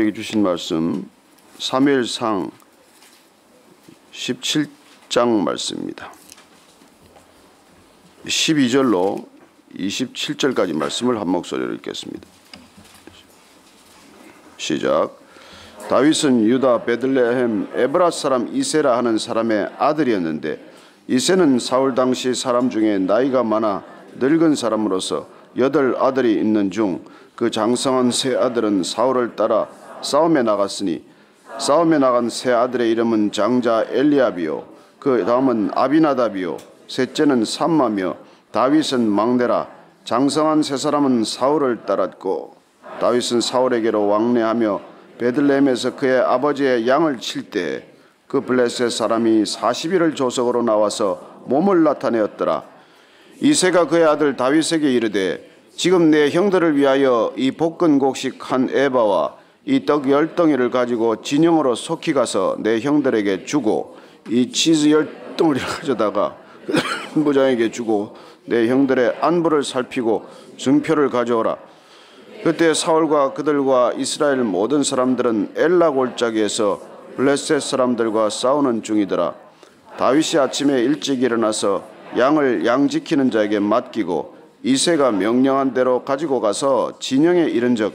우리에게 주신 말씀 사무엘상 17장 말씀입니다. 12절로 27절까지 말씀을 한 목소리로 읽겠습니다. 시작. 다윗은 유다 베들레헴 에브라 사람 이세라 하는 사람의 아들이었는데 이세는 사울 당시 사람 중에 나이가 많아 늙은 사람으로서 8 아들이 있는 중 그 장성한 세 아들은 사울을 따라 싸움에 나갔으니 싸움에 나간 세 아들의 이름은 장자 엘리압이요 그 다음은 아비나답이요 셋째는 삼마며 다윗은 막내라. 장성한 세 사람은 사울을 따랐고 다윗은 사울에게로 왕래하며 베들레헴에서 그의 아버지의 양을 칠 때 그 블레셋 사람이 40일을 조석으로 나와서 몸을 나타내었더라. 이새가 그의 아들 다윗에게 이르되 지금 내 형들을 위하여 이 볶은 곡식 한 에바와 이 떡 10덩이를 가지고 진영으로 속히 가서 내 형들에게 주고 이 치즈 10덩이를 가져다가 부장에게 주고 내 형들의 안부를 살피고 증표를 가져오라. 그때 사울과 그들과 이스라엘 모든 사람들은 엘라 골짜기에서 블레셋 사람들과 싸우는 중이더라. 다윗이 아침에 일찍 일어나서 양을 양 지키는 자에게 맡기고 이새가 명령한 대로 가지고 가서 진영에 이른즉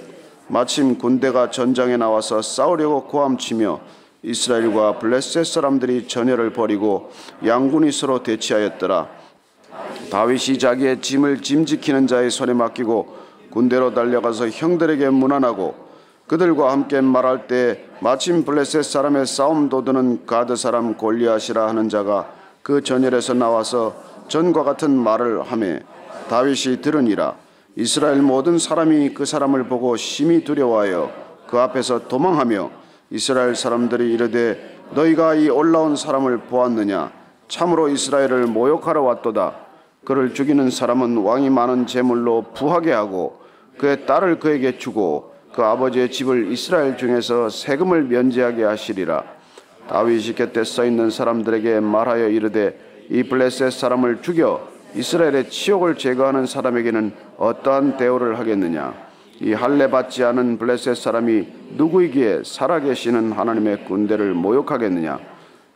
마침 군대가 전장에 나와서 싸우려고 고함치며 이스라엘과 블레셋 사람들이 전열을 벌이고 양군이 서로 대치하였더라. 다윗이 자기의 짐을 짐 지키는 자의 손에 맡기고 군대로 달려가서 형들에게 문안하고 그들과 함께 말할 때 마침 블레셋 사람의 싸움 도두는 가드 사람 골리앗이라 하는 자가 그 전열에서 나와서 전과 같은 말을 하매 다윗이 들으니라. 이스라엘 모든 사람이 그 사람을 보고 심히 두려워하여 그 앞에서 도망하며 이스라엘 사람들이 이르되 너희가 이 올라온 사람을 보았느냐? 참으로 이스라엘을 모욕하러 왔도다. 그를 죽이는 사람은 왕이 많은 제물로 부하게 하고 그의 딸을 그에게 주고 그 아버지의 집을 이스라엘 중에서 세금을 면제하게 하시리라. 다윗이 곁에 서 있는 사람들에게 말하여 이르되 이 블레셋 사람을 죽여 이스라엘의 치욕을 제거하는 사람에게는 어떠한 대우를 하겠느냐? 이 할례 받지 않은 블레셋 사람이 누구이기에 살아계시는 하나님의 군대를 모욕하겠느냐?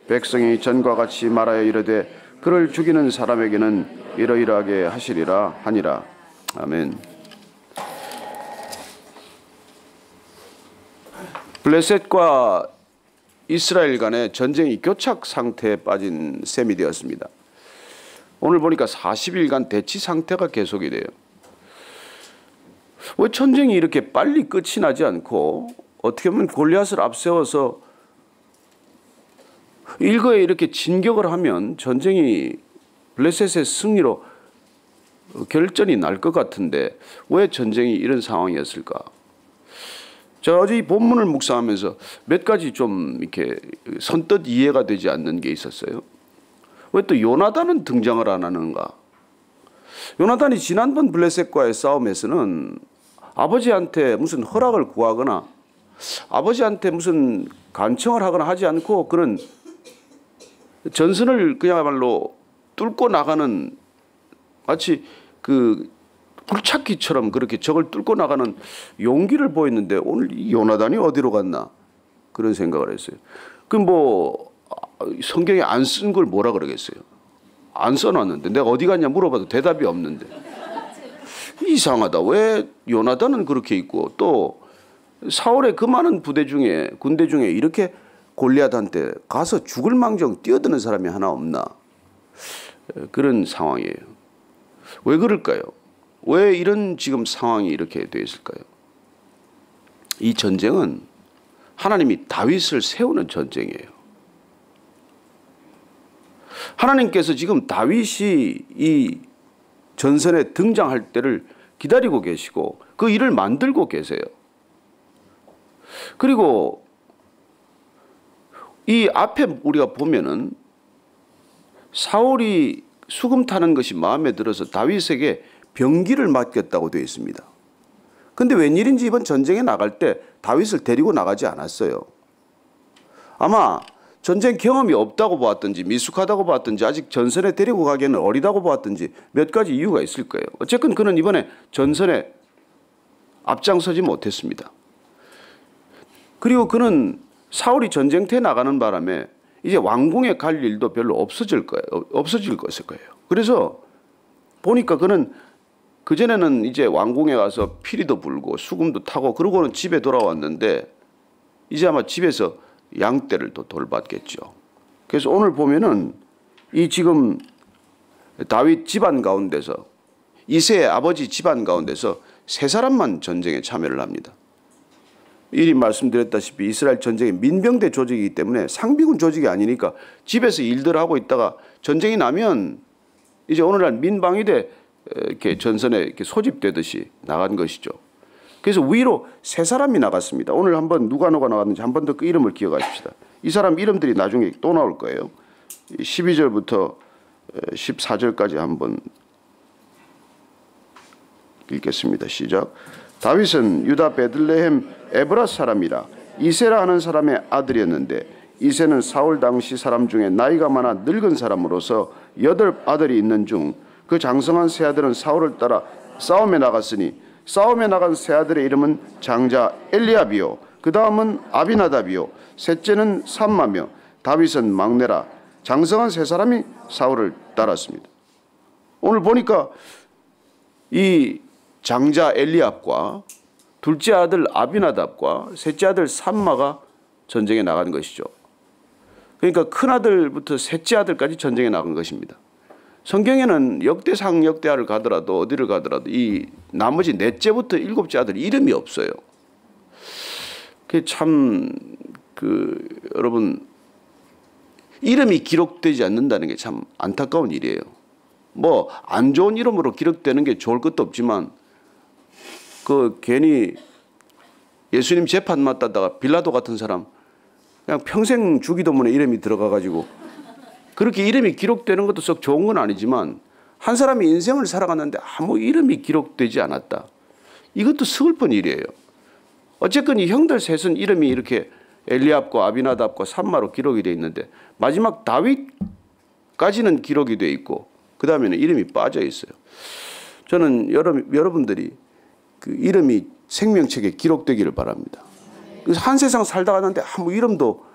백성이 전과 같이 말하여 이르되 그를 죽이는 사람에게는 이러이러하게 하시리라 하니라. 아멘. 블레셋과 이스라엘 간의 전쟁이 교착 상태에 빠진 셈이 되었습니다. 오늘 보니까 40일간 대치 상태가 계속이 돼요. 왜 전쟁이 이렇게 빨리 끝이 나지 않고 어떻게 보면 골리앗을 앞세워서 일거에 이렇게 진격을 하면 전쟁이 블레셋의 승리로 결전이 날 것 같은데 왜 전쟁이 이런 상황이었을까? 제가 어제 이 본문을 묵상하면서 몇 가지 좀 이렇게 선뜻 이해가 되지 않는 게 있었어요. 왜 또 요나단은 등장을 안 하는가? 요나단이 지난번 블레셋과의 싸움에서는 아버지한테 무슨 허락을 구하거나 아버지한테 무슨 간청을 하거나 하지 않고 그런 전선을 그야말로 뚫고 나가는 마치 그 굴착기처럼 그렇게 적을 뚫고 나가는 용기를 보였는데 오늘 이 요나단이 어디로 갔나 그런 생각을 했어요. 그 뭐 성경에 안 쓴 걸 뭐라 그러겠어요. 안 써놨는데 내가 어디 갔냐 물어봐도 대답이 없는데 이상하다. 왜 요나단은 그렇게 있고 또 사울의 그 많은 군대 중에 이렇게 골리앗한테 가서 죽을 망정 뛰어드는 사람이 하나 없나 그런 상황이에요. 왜 그럴까요? 왜 이런 지금 상황이 이렇게 되어 있을까요? 이 전쟁은 하나님이 다윗을 세우는 전쟁이에요. 하나님께서 지금 다윗이 이 전선에 등장할 때를 기다리고 계시고 그 일을 만들고 계세요. 그리고 이 앞에 우리가 보면은 사울이 수금 타는 것이 마음에 들어서 다윗에게 병기를 맡겼다고 되어 있습니다. 그런데 웬일인지 이번 전쟁에 나갈 때 다윗을 데리고 나가지 않았어요. 아마 전쟁 경험이 없다고 보았든지 미숙하다고 보았든지 아직 전선에 데리고 가기에는 어리다고 보았든지 몇 가지 이유가 있을 거예요. 어쨌든 그는 이번에 전선에 앞장서지 못했습니다. 그리고 그는 사울이 전쟁터에 나가는 바람에 이제 왕궁에 갈 일도 별로 없어질 것일 거예요. 그래서 보니까 그는 그전에는 이제 왕궁에 가서 피리도 불고 수금도 타고 그러고는 집에 돌아왔는데 이제 아마 집에서 양떼를 또 돌봤겠죠. 그래서 오늘 보면은 이 지금 다윗 집안 가운데서 이새의 아버지 집안 가운데서 세 사람만 전쟁에 참여를 합니다. 이리 말씀드렸다시피 이스라엘 전쟁이 민병대 조직이기 때문에 상비군 조직이 아니니까 집에서 일들을 하고 있다가 전쟁이 나면 이제 오늘날 민방위대 이렇게 전선에 이렇게 소집되듯이 나간 것이죠. 그래서 위로 세 사람이 나갔습니다. 오늘 한번 누가 나갔는지 한 번 더 그 이름을 기억하십시다. 이 사람 이름들이 나중에 또 나올 거예요. 12절부터 14절까지 한번 읽겠습니다. 시작. 다윗은 유다 베들레헴 에브라 사람이라 이세라 하는 사람의 아들이었는데 이세는 사울 당시 사람 중에 나이가 많아 늙은 사람으로서 8 아들이 있는 중 그 장성한 세 아들은 사울을 따라 싸움에 나갔으니 싸움에 나간 세 아들의 이름은 장자 엘리압이요 그 다음은 아비나답이요 셋째는 삼마며 다윗은 막내라. 장성한 세 사람이 사울을 따랐습니다. 오늘 보니까 이 장자 엘리압과 둘째 아들 아비나답과 셋째 아들 삼마가 전쟁에 나간 것이죠. 그러니까 큰 아들부터 셋째 아들까지 전쟁에 나간 것입니다. 성경에는 역대상 역대하를 가더라도 어디를 가더라도 이 나머지 넷째부터 7째 아들 이름이 없어요. 그게 참 여러분 이름이 기록되지 않는다는 게 참 안타까운 일이에요. 뭐 안 좋은 이름으로 기록되는 게 좋을 것도 없지만 그 괜히 예수님 재판 맡다가 빌라도 같은 사람 그냥 평생 주기도문에 이름이 들어가 가지고 그렇게 이름이 기록되는 것도 썩 좋은 건 아니지만 한 사람이 인생을 살아갔는데 아무 이름이 기록되지 않았다. 이것도 슬픈 일이에요. 어쨌건 이 형들 셋은 이름이 이렇게 엘리압과 아비나답과 삼마로 기록이 되어 있는데 마지막 다윗까지는 기록이 되어 있고 그 다음에는 이름이 빠져 있어요. 저는 여러분들이 그 이름이 생명책에 기록되기를 바랍니다. 그래서 한 세상 살다 갔는데 아무 이름도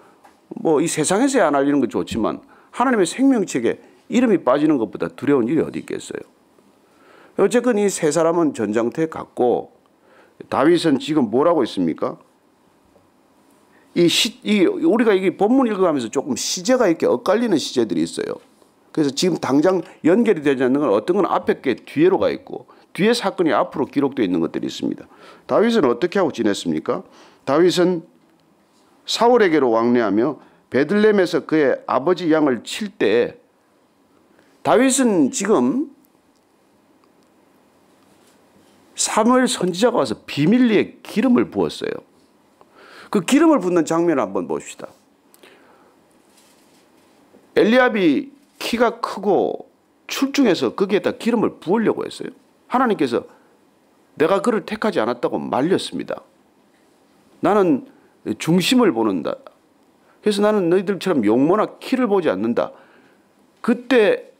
뭐 이 세상에서야 안 알리는 건 좋지만 하나님의 생명책에 이름이 빠지는 것보다 두려운 일이 어디 있겠어요. 어쨌건 이 세 사람은 전장터에 갔고 다윗은 지금 뭘 하고 있습니까? 우리가 이게 본문 읽어가면서 조금 시제가 이렇게 엇갈리는 시제들이 있어요. 그래서 지금 당장 연결이 되지 않는 건 어떤 건 앞에 게 뒤로 가 있고 뒤에 사건이 앞으로 기록되어 있는 것들이 있습니다. 다윗은 어떻게 하고 지냈습니까? 다윗은 사울에게로 왕래하며 베들레헴에서 그의 아버지 양을 칠 때 다윗은 지금 사무엘 선지자가 와서 비밀리에 기름을 부었어요. 그 기름을 붓는 장면을 한번 봅시다. 엘리압이 키가 크고 출중해서 거기에다 기름을 부으려고 했어요. 하나님께서 내가 그를 택하지 않았다고 말렸습니다. 나는 중심을 보는다. 그래서 나는 너희들처럼 용모나 키를 보지 않는다. 그때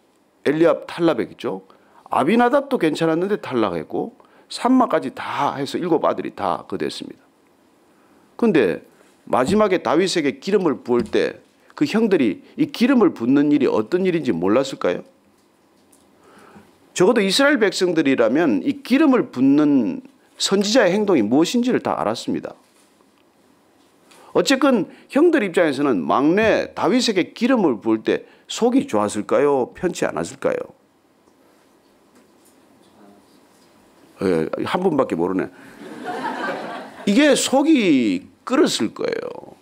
엘리압 탈락했죠. 아비나답도 괜찮았는데 탈락했고 삼마까지 다 해서 7 아들이 다 됐습니다. 그런데 마지막에 다윗에게 기름을 부을 때 그 형들이 이 기름을 붓는 일이 어떤 일인지 몰랐을까요? 적어도 이스라엘 백성들이라면 이 기름을 붓는 선지자의 행동이 무엇인지를 다 알았습니다. 어쨌건 형들 입장에서는 막내 다윗에게 기름을 부을 때 속이 좋았을까요? 편치 않았을까요? 한 분밖에 모르네. 이게 속이 끓었을 거예요.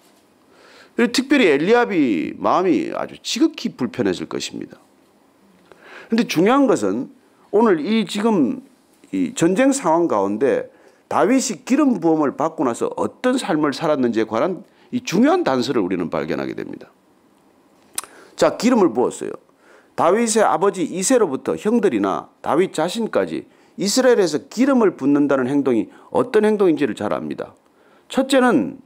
특별히 엘리압이 마음이 아주 지극히 불편했을 것입니다. 그런데 중요한 것은 오늘 이 지금 이 전쟁 상황 가운데 다윗이 기름 부음을 받고 나서 어떤 삶을 살았는지에 관한 이 중요한 단서를 우리는 발견하게 됩니다. 자, 기름을 부었어요. 다윗의 아버지 이새로부터 형들이나 다윗 자신까지 이스라엘에서 기름을 붓는다는 행동이 어떤 행동인지를 잘 압니다. 첫째는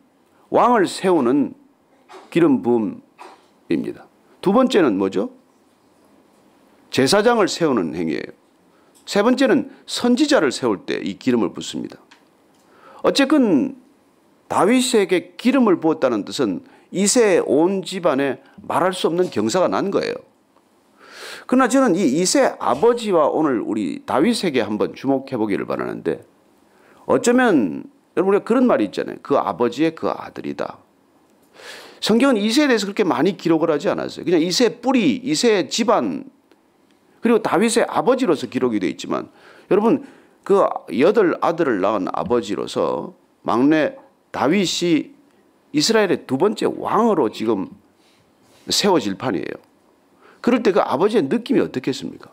왕을 세우는 기름 부음입니다. 두 번째는 뭐죠? 제사장을 세우는 행위예요. 세 번째는 선지자를 세울 때 이 기름을 붓습니다. 어쨌건 다윗에게 기름을 부었다는 뜻은 이새의 온 집안에 말할 수 없는 경사가 난 거예요. 그러나 저는 이 이새 아버지와 오늘 우리 다윗에게 한번 주목해 보기를 바라는데, 어쩌면 여러분 우리가 그런 말이 있잖아요. 그 아버지의 그 아들이다. 성경은 이새에 대해서 그렇게 많이 기록을 하지 않았어요. 그냥 이새의 뿌리, 이새의 집안, 그리고 다윗의 아버지로서 기록이 되어 있지만, 여러분 그 8 아들을 낳은 아버지로서 막내 다윗이 이스라엘의 2번째 왕으로 지금 세워질 판이에요. 그럴 때 그 아버지의 느낌이 어떻겠습니까?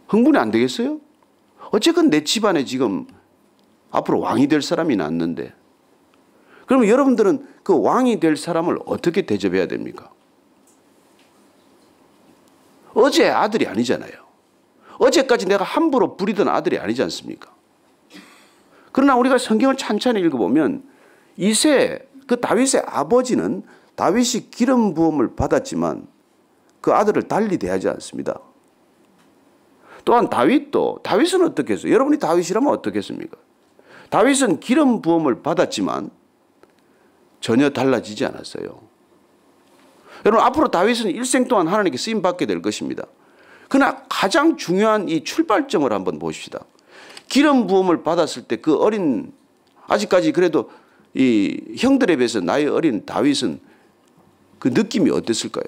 흥분이 안 되겠어요? 어쨌건 내 집안에 지금 앞으로 왕이 될 사람이 낳았는데, 그러면 여러분들은 그 왕이 될 사람을 어떻게 대접해야 됩니까? 어제 아들이 아니잖아요. 어제까지 내가 함부로 부리던 아들이 아니지 않습니까? 그러나 우리가 성경을 찬찬히 읽어보면 이새 그 다윗의 아버지는 다윗이 기름 부음을 받았지만 그 아들을 달리 대하지 않습니다. 또한 다윗은 어떻게 했어요? 여러분이 다윗이라면 어떻겠습니까? 다윗은 기름 부음을 받았지만 전혀 달라지지 않았어요. 여러분 앞으로 다윗은 일생 동안 하나님께 쓰임 받게 될 것입니다. 그러나 가장 중요한 이 출발점을 한번 보십시다. 기름 부음을 받았을 때 그 어린, 아직까지 그래도 이 형들에 비해서 나이 어린 다윗은 그 느낌이 어땠을까요?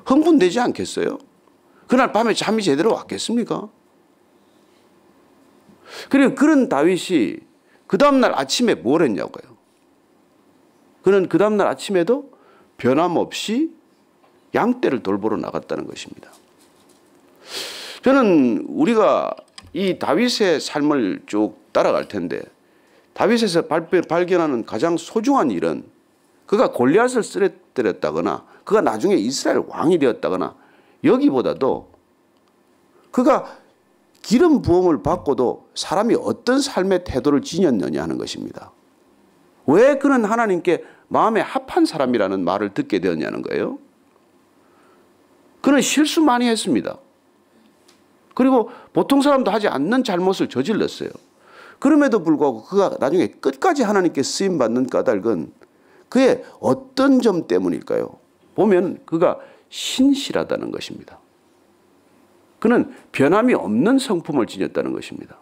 흥분되지 않겠어요? 그날 밤에 잠이 제대로 왔겠습니까? 그리고 그런 다윗이 그 다음날 아침에 뭘 했냐고요? 그는 그 다음날 아침에도 변함없이 양떼를 돌보러 나갔다는 것입니다. 저는 우리가 이 다윗의 삶을 쭉 따라갈 텐데, 다윗에서 발견하는 가장 소중한 일은 그가 골리앗을 쓰러뜨렸다거나 그가 나중에 이스라엘 왕이 되었다거나, 여기보다도 그가 기름 부음을 받고도 사람이 어떤 삶의 태도를 지녔느냐 하는 것입니다. 왜 그는 하나님께 마음에 합한 사람이라는 말을 듣게 되었냐는 거예요. 그는 실수 많이 했습니다. 그리고 보통 사람도 하지 않는 잘못을 저질렀어요. 그럼에도 불구하고 그가 나중에 끝까지 하나님께 쓰임받는 까닭은 그의 어떤 점 때문일까요? 보면 그가 신실하다는 것입니다. 그는 변함이 없는 성품을 지녔다는 것입니다.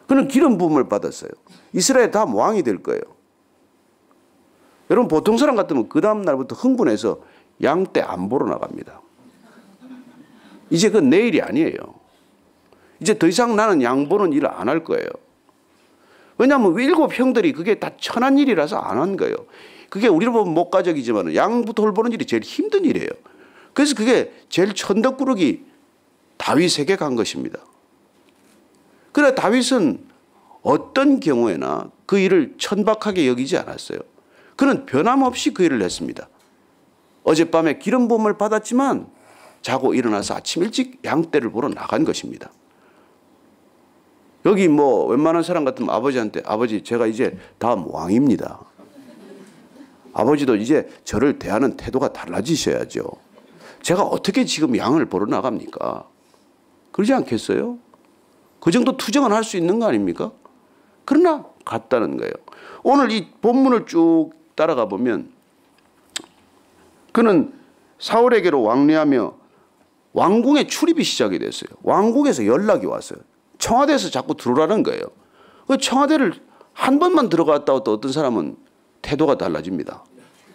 그는 기름 부음을 받았어요. 이스라엘 다음 왕이 될 거예요. 여러분 보통 사람 같으면 그 다음 날부터 흥분해서 양떼 안 보러 나갑니다. 이제 그건 내 일이 아니에요. 이제 더 이상 나는 양 보는 일을 안 할 거예요. 왜냐하면 7 형들이 그게 다 천한 일이라서 안 한 거예요. 그게 우리로 보면 목가적이지만 양 돌보는 일이 제일 힘든 일이에요. 그래서 그게 제일 천덕꾸러기 다윗에게 간 것입니다. 그러나 다윗은 어떤 경우에나 그 일을 천박하게 여기지 않았어요. 그는 변함없이 그 일을 했습니다. 어젯밤에 기름 부음을 받았지만 자고 일어나서 아침 일찍 양떼를 보러 나간 것입니다. 여기 뭐 웬만한 사람 같으면 아버지한테, 아버지 제가 이제 다음 왕입니다. 아버지도 이제 저를 대하는 태도가 달라지셔야죠. 제가 어떻게 지금 양을 보러 나갑니까? 그러지 않겠어요? 그 정도 투정은 할 수 있는 거 아닙니까? 그러나 갔다는 거예요. 오늘 이 본문을 쭉 따라가 보면 그는 사울에게로 왕래하며 왕궁에 출입이 시작이 됐어요. 왕궁에서 연락이 왔어요. 청와대에서 자꾸 들어오라는 거예요. 그 청와대를 한 번만 들어갔다고 또 어떤 사람은 태도가 달라집니다.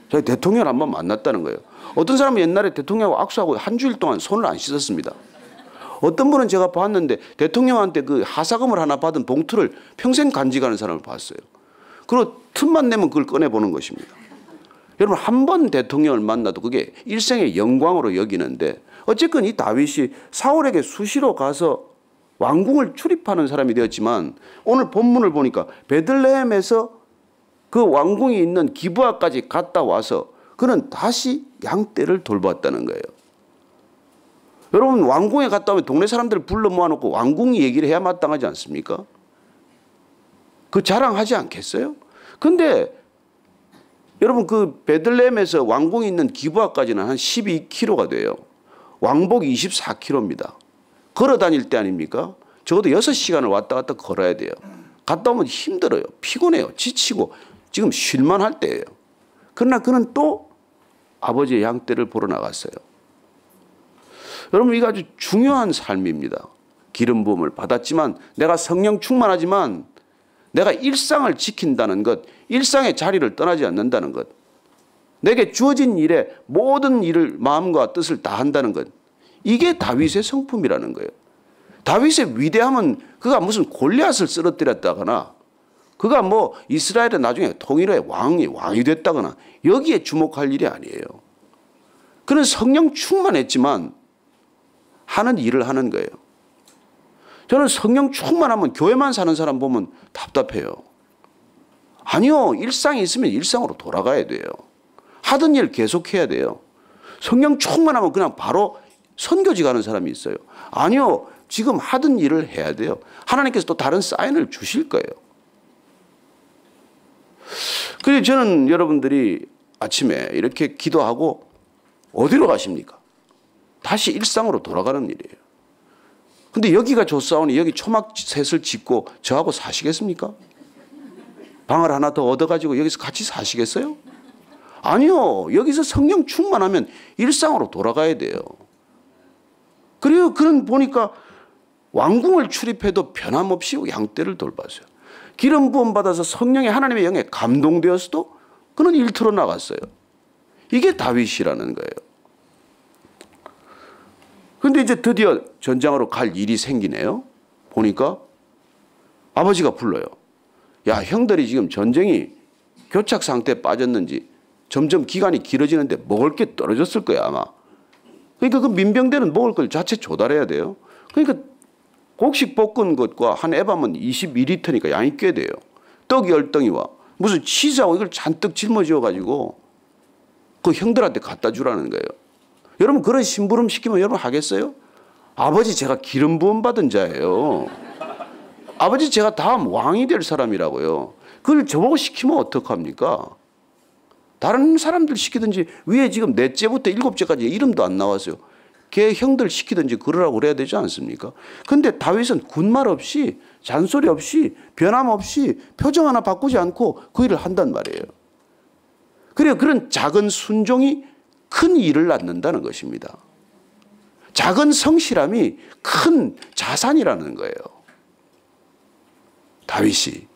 저희 대통령을 한번 만났다는 거예요. 어떤 사람은 옛날에 대통령하고 악수하고 한 주일 동안 손을 안 씻었습니다. 어떤 분은 제가 봤는데 대통령한테 그 하사금을 하나 받은 봉투를 평생 간직하는 사람을 봤어요. 그리고 틈만 내면 그걸 꺼내보는 것입니다. 여러분 한 번 대통령을 만나도 그게 일생의 영광으로 여기는데, 어쨌건 이 다윗이 사울에게 수시로 가서 왕궁을 출입하는 사람이 되었지만 오늘 본문을 보니까 베들레헴에서 그 왕궁이 있는 기브아까지 갔다 와서 그는 다시 양떼를 돌보았다는 거예요. 여러분 왕궁에 갔다 오면 동네 사람들을 불러 모아놓고 왕궁 얘기를 해야 마땅하지 않습니까? 그 자랑하지 않겠어요? 근데 여러분 그 베들레헴에서 왕궁이 있는 기브아까지는 한 12km가 돼요. 왕복 24km입니다. 걸어 다닐 때 아닙니까? 적어도 6시간을 왔다 갔다 걸어야 돼요. 갔다 오면 힘들어요. 피곤해요. 지치고 지금 쉴만할 때예요. 그러나 그는 또 아버지의 양떼를 보러 나갔어요. 여러분, 이거 아주 중요한 삶입니다. 기름 부음을 받았지만, 내가 성령 충만하지만 내가 일상을 지킨다는 것, 일상의 자리를 떠나지 않는다는 것, 내게 주어진 일에 모든 일을 마음과 뜻을 다한다는 것, 이게 다윗의 성품이라는 거예요. 다윗의 위대함은 그가 무슨 골리앗을 쓰러뜨렸다거나, 그가 뭐 이스라엘의 나중에 통일의 왕이 됐다거나 여기에 주목할 일이 아니에요. 그는 성령 충만했지만 하는 일을 하는 거예요. 저는 성령 충만하면 교회만 사는 사람 보면 답답해요. 아니요, 일상이 있으면 일상으로 돌아가야 돼요. 하던 일 계속해야 돼요. 성령 충만하면 그냥 바로 선교지 가는 사람이 있어요. 아니요, 지금 하던 일을 해야 돼요. 하나님께서 또 다른 사인을 주실 거예요. 그래서 저는 여러분들이 아침에 이렇게 기도하고 어디로 가십니까? 다시 일상으로 돌아가는 일이에요. 근데 여기가 좋사오니 여기 초막셋을 짓고 저하고 사시겠습니까? 방을 하나 더 얻어가지고 여기서 같이 사시겠어요? 아니요. 여기서 성령 충만하면 일상으로 돌아가야 돼요. 그리고 그는 보니까 왕궁을 출입해도 변함없이 양떼를 돌봤어요. 기름 부음 받아서 성령의 하나님의 영에 감동되었어도 그는 일터로 나갔어요. 이게 다윗이라는 거예요. 그런데 이제 드디어 전장으로 갈 일이 생기네요. 보니까 아버지가 불러요. 야, 형들이 지금 전쟁이 교착 상태에 빠졌는지 점점 기간이 길어지는데 먹을 게 떨어졌을 거야, 아마. 그러니까 그 민병대는 먹을 걸 자체 조달해야 돼요. 그러니까 곡식 볶은 것과 한 에바면 22리터니까 양이 꽤 돼요. 떡 10덩이와 무슨 치즈하고 이걸 잔뜩 짊어지어가지고 그 형들한테 갖다 주라는 거예요. 여러분, 그런 심부름 시키면 여러분 하겠어요? 아버지, 제가 기름 부음 받은 자예요. 아버지, 제가 다음 왕이 될 사람이라고요. 그걸 저보고 시키면 어떡합니까? 다른 사람들 시키든지, 위에 지금 넷째부터 7째까지 이름도 안 나왔어요. 걔 형들 시키든지 그러라고 그래야 되지 않습니까? 근데 다윗은 군말 없이, 잔소리 없이, 변함 없이, 표정 하나 바꾸지 않고 그 일을 한단 말이에요. 그래요. 그런 작은 순종이 큰 일을 낳는다는 것입니다. 작은 성실함이 큰 자산이라는 거예요. 다윗이.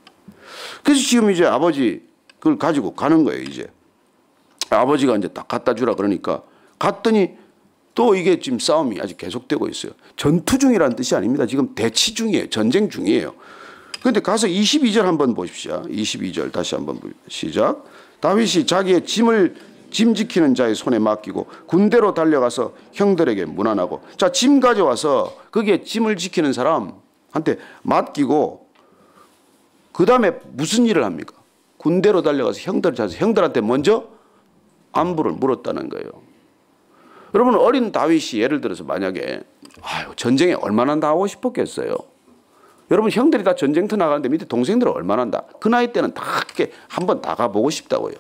그래서 지금 이제 아버지 그걸 가지고 가는 거예요, 이제. 아버지가 이제 딱 갖다 주라 그러니까 갔더니 또 이게 지금 싸움이 아직 계속되고 있어요. 전투 중이라는 뜻이 아닙니다. 지금 대치 중이에요. 전쟁 중이에요. 그런데 가서 22절 한번 보십시오. 22절 다시 한번 시작. 다윗이 자기의 짐 지키는 자의 손에 맡기고 군대로 달려가서 형들에게 문안하고. 자, 짐 가져와서 거기에 짐을 지키는 사람한테 맡기고 그 다음에 무슨 일을 합니까? 군대로 달려가서 형들한테 먼저 안부를 물었다는 거예요. 여러분, 어린 다윗이 예를 들어서 만약에 전쟁에 얼마나 나가고 싶었겠어요? 여러분, 형들이 다 전쟁터 나가는데 밑에 동생들은 얼마나 그 나이 때는 다 이렇게 한번 나가보고 싶다고요.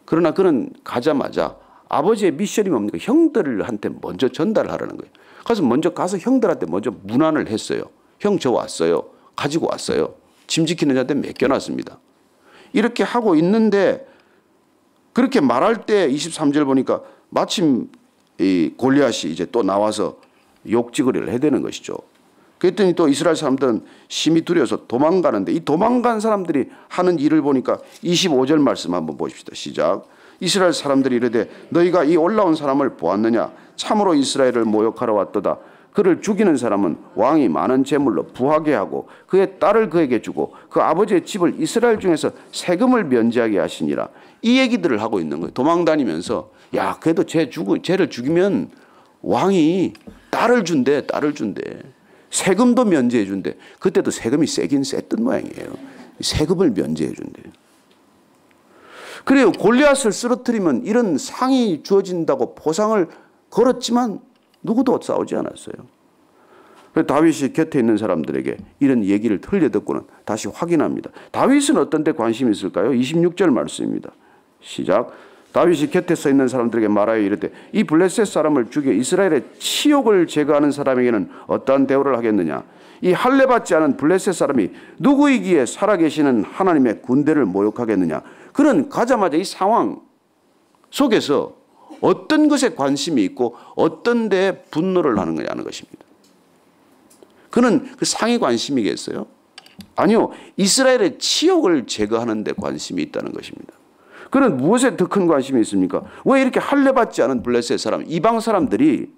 그러나 그는 가자마자 아버지의 미션이 뭡니까? 형들한테 먼저 전달하라는 거예요. 그래서 먼저 가서 형들한테 먼저 문안을 했어요. 형, 저 왔어요. 가지고 왔어요. 짐 지키는 자한테 맡겨놨습니다. 이렇게 하고 있는데 그렇게 말할 때 23절 보니까 마침 이 골리앗이 이제 또 나와서 욕지거리를 해대는 것이죠. 그랬더니 또 이스라엘 사람들은 심히 두려워서 도망가는데, 이 도망간 사람들이 하는 일을 보니까 25절 말씀 한번 보십시다. 시작. 이스라엘 사람들이 이르되 너희가 이 올라온 사람을 보았느냐? 참으로 이스라엘을 모욕하러 왔도다. 그를 죽이는 사람은 왕이 많은 재물로 부하게 하고 그의 딸을 그에게 주고 그 아버지의 집을 이스라엘 중에서 세금을 면제하게 하시니라. 이 얘기들을 하고 있는 거예요. 도망다니면서 야, 그래도 쟤를 죽이면 왕이 딸을 준대. 세금도 면제해 준대. 그때도 세금이 세긴 셌던 모양이에요. 세금을 면제해 준대. 그래요. 골리앗을 쓰러뜨리면 이런 상이 주어진다고 보상을 걸었지만 누구도 싸우지 않았어요. 다윗이 곁에 있는 사람들에게 이런 얘기를 흘려듣고는 다시 확인합니다. 다윗은 어떤 데 관심이 있을까요? 26절 말씀입니다. 시작. 다윗이 곁에 서 있는 사람들에게 말하여 이르되 이 블레셋 사람을 죽여 이스라엘의 치욕을 제거하는 사람에게는 어떠한 대우를 하겠느냐? 이 할례받지 않은 블레셋 사람이 누구이기에 살아계시는 하나님의 군대를 모욕하겠느냐. 그는 가자마자 이 상황 속에서 어떤 것에 관심이 있고 어떤 데에 분노를 하는 거냐는 것입니다. 그는 그 상이 관심이겠어요? 아니요. 이스라엘의 치욕을 제거하는 데 관심이 있다는 것입니다. 그는 무엇에 더 큰 관심이 있습니까? 왜 이렇게 할례받지 않은 블레셋 사람, 이방 사람들이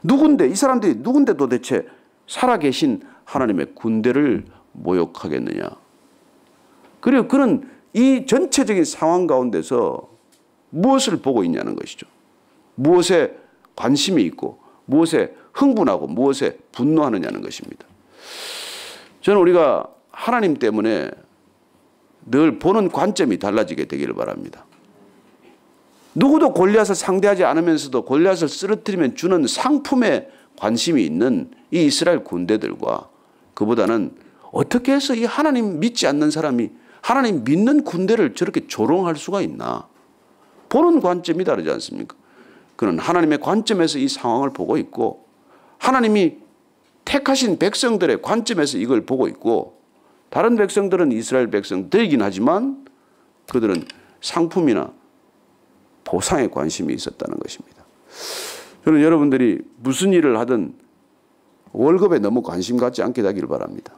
누군데, 이 사람들이 누군데 도대체 살아계신 하나님의 군대를 모욕하겠느냐. 그리고 그는 이 전체적인 상황 가운데서 무엇을 보고 있냐는 것이죠. 무엇에 관심이 있고 무엇에 흥분하고 무엇에 분노하느냐는 것입니다. 저는 우리가 하나님 때문에 늘 보는 관점이 달라지게 되기를 바랍니다. 누구도 골리앗을 상대하지 않으면서도 골리앗을 쓰러뜨리면 주는 상품에 관심이 있는 이 이스라엘 군대들과 그보다는 어떻게 해서 이 하나님 믿지 않는 사람이 하나님 믿는 군대를 저렇게 조롱할 수가 있나. 보는 관점이 다르지 않습니까? 그는 하나님의 관점에서 이 상황을 보고 있고 하나님이 택하신 백성들의 관점에서 이걸 보고 있고 다른 백성들은 이스라엘 백성들이긴 하지만 그들은 상품이나 보상에 관심이 있었다는 것입니다. 저는 여러분들이 무슨 일을 하든 월급에 너무 관심 갖지 않게 되기를 바랍니다.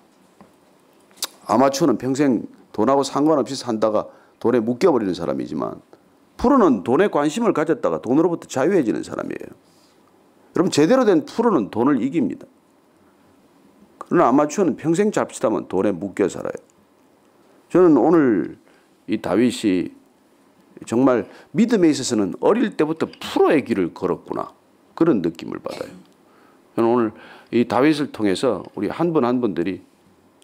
아마추어는 평생 돈하고 상관없이 산다가 돈에 묶여버리는 사람이지만 프로는 돈에 관심을 가졌다가 돈으로부터 자유해지는 사람이에요. 여러분 제대로 된 프로는 돈을 이깁니다. 그러나 아마추어는 평생 잡시다면 돈에 묶여 살아요. 저는 오늘 이 다윗이 정말 믿음에 있어서는 어릴 때부터 프로의 길을 걸었구나. 그런 느낌을 받아요. 저는 오늘 이 다윗을 통해서 우리 한 분 한 분들이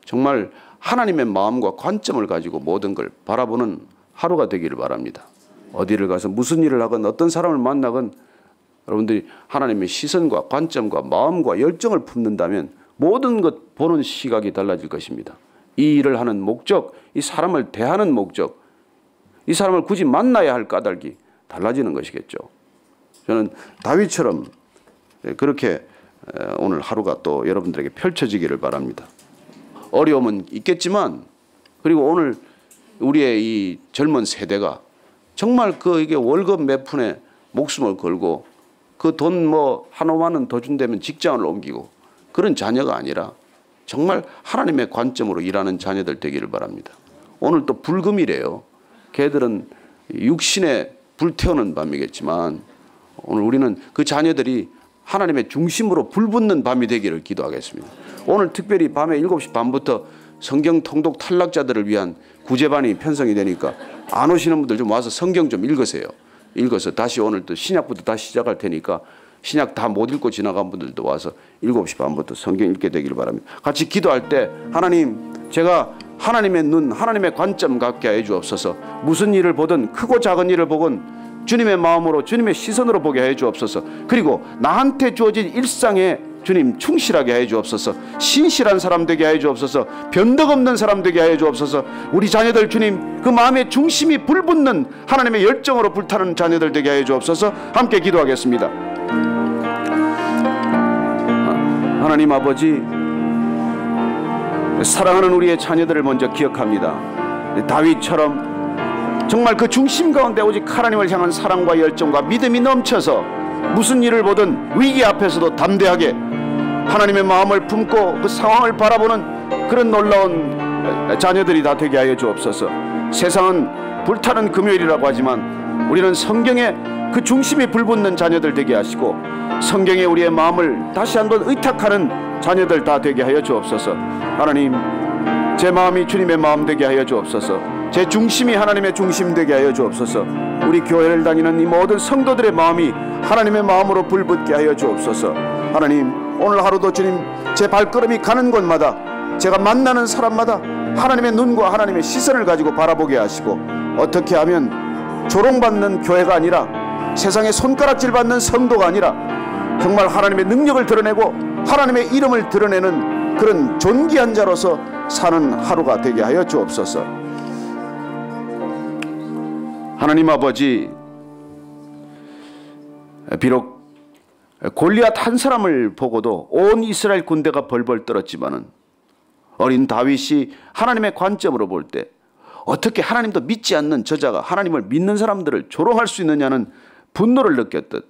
정말 하나님의 마음과 관점을 가지고 모든 걸 바라보는 하루가 되기를 바랍니다. 어디를 가서 무슨 일을 하건 어떤 사람을 만나건 여러분들이 하나님의 시선과 관점과 마음과 열정을 품는다면 모든 것 보는 시각이 달라질 것입니다. 이 일을 하는 목적, 이 사람을 대하는 목적, 이 사람을 굳이 만나야 할 까닭이 달라지는 것이겠죠. 저는 다윗처럼 그렇게 오늘 하루가 또 여러분들에게 펼쳐지기를 바랍니다. 어려움은 있겠지만 그리고 오늘 우리의 이 젊은 세대가 정말 이게 월급 몇 푼에 목숨을 걸고 그 돈 뭐 한 5만 원 더 준다면 직장을 옮기고 그런 자녀가 아니라 정말 하나님의 관점으로 일하는 자녀들 되기를 바랍니다. 오늘 또 불금이래요. 걔들은 육신에 불태우는 밤이겠지만 오늘 우리는 그 자녀들이 하나님의 중심으로 불붙는 밤이 되기를 기도하겠습니다. 오늘 특별히 밤에 7시 반부터 성경 통독 탈락자들을 위한 구제반이 편성이 되니까 안 오시는 분들 좀 와서 성경 좀 읽으세요. 읽어서 다시 오늘 또 신약부터 다시 시작할 테니까 신약 다 못 읽고 지나간 분들도 와서 7시 반부터 성경 읽게 되기를 바랍니다. 같이 기도할 때 하나님 제가 하나님의 눈, 하나님의 관점 갖게 해 주옵소서. 무슨 일을 보든 크고 작은 일을 보건 주님의 마음으로 주님의 시선으로 보게 해 주옵소서. 그리고 나한테 주어진 일상에 주님 충실하게 해 주옵소서. 신실한 사람 되게 해 주옵소서. 변덕 없는 사람 되게 해 주옵소서. 우리 자녀들 주님 그 마음의 중심이 불붙는 하나님의 열정으로 불타는 자녀들 되게 해 주옵소서. 함께 기도하겠습니다. 하나님 아버지 사랑하는 우리의 자녀들을 먼저 기억합니다. 다윗처럼 정말 그 중심 가운데 오직 하나님을 향한 사랑과 열정과 믿음이 넘쳐서 무슨 일을 보든 위기 앞에서도 담대하게 하나님의 마음을 품고 그 상황을 바라보는 그런 놀라운 자녀들이 다 되게 하여 주옵소서. 세상은 불타는 금요일이라고 하지만 우리는 성경에 그 중심이 불붙는 자녀들 되게 하시고 성경에 우리의 마음을 다시 한번 의탁하는 자녀들 다 되게 하여 주옵소서. 하나님 제 마음이 주님의 마음 되게 하여 주옵소서. 제 중심이 하나님의 중심 되게 하여 주옵소서. 우리 교회를 다니는 이 모든 성도들의 마음이 하나님의 마음으로 불붙게 하여 주옵소서. 하나님 오늘 하루도 주님 제 발걸음이 가는 곳마다 제가 만나는 사람마다 하나님의 눈과 하나님의 시선을 가지고 바라보게 하시고 어떻게 하면 조롱받는 교회가 아니라 세상에 손가락질 받는 성도가 아니라 정말 하나님의 능력을 드러내고 하나님의 이름을 드러내는 그런 존귀한 자로서 사는 하루가 되게 하여 주옵소서. 하나님 아버지 비록 골리앗 한 사람을 보고도 온 이스라엘 군대가 벌벌 떨었지만은 어린 다윗이 하나님의 관점으로 볼 때 어떻게 하나님도 믿지 않는 저자가 하나님을 믿는 사람들을 조롱할 수 있느냐는 분노를 느꼈듯,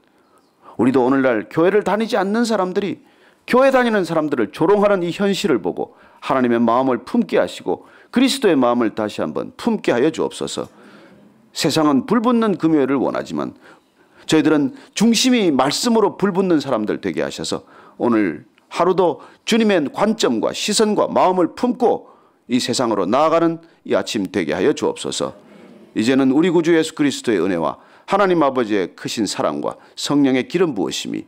우리도 오늘날 교회를 다니지 않는 사람들이 교회 다니는 사람들을 조롱하는 이 현실을 보고 하나님의 마음을 품게 하시고 그리스도의 마음을 다시 한번 품게 하여 주옵소서. 세상은 불붙는 금요일을 원하지만 저희들은 중심이 말씀으로 불붙는 사람들 되게 하셔서 오늘 하루도 주님의 관점과 시선과 마음을 품고 이 세상으로 나아가는 이 아침 되게 하여 주옵소서. 이제는 우리 구주 예수 그리스도의 은혜와 하나님 아버지의 크신 사랑과 성령의 기름 부으심이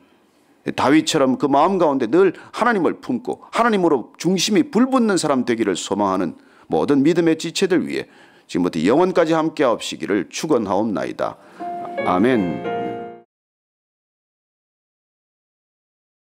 다윗처럼 그 마음 가운데 늘 하나님을 품고 하나님으로 중심이 불붙는 사람 되기를 소망하는 모든 믿음의 지체들 위해 지금부터 영원까지 함께하옵시기를 축원하옵나이다. 아멘.